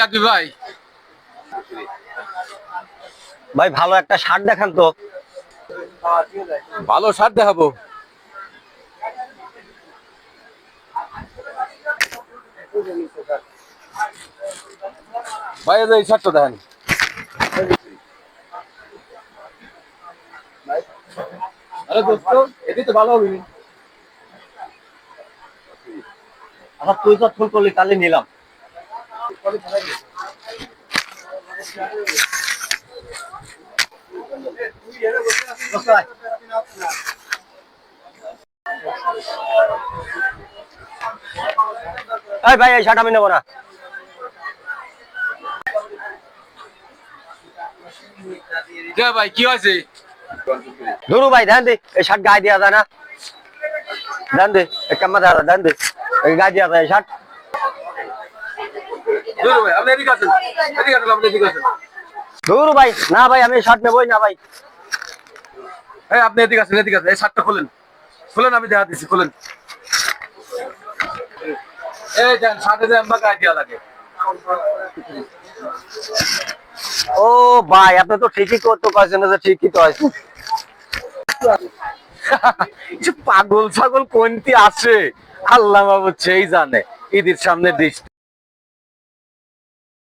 লাগবে ভাই? ভাই ভালো একটা শার্ট দেখান তো। ভালো শার্ট দেখাবো। ভাই এই শার্টটা দেখেন। আরে দোস্ত, এটি তো ভালো হবে। আচ্ছা তুই তো ফোন করলি, তাহলে নিলাম। এই ভাই এই শার্ট আমি নেবো না। ভাই কি হয়েছে? ধরু ভাই ধ্যান দে, এই শার্ট গায়ে দেওয়া যায় না। ধ্যান দে, এক কাম্মা ধ্যান দে, এই গায়ে দেওয়া যায় এই শার্ট। ভাই আপনি এদিকে আছেন, এদিকে আছেন, আপনি এদিকে আছেন। ধরু ভাই, না ভাই আমি শার্ট নেবই না ভাই। এই আপনি এদিকে আছেন, এদিকে আছেন। এই শার্টটা খোলেন, খোলেন, আমি দেখা দিচ্ছি, খোলেন। এই দেন, শার্টে দেন বা গায়ে দেওয়া লাগে। ও ভাই আপনি তো ঠিকই করতে পারছেন, যে ঠিকই তো আছে। পাগল ছাগল কোনটি আছে আল্লাহ বাবু সেই জানে। ঈদের সামনে দৃষ্টি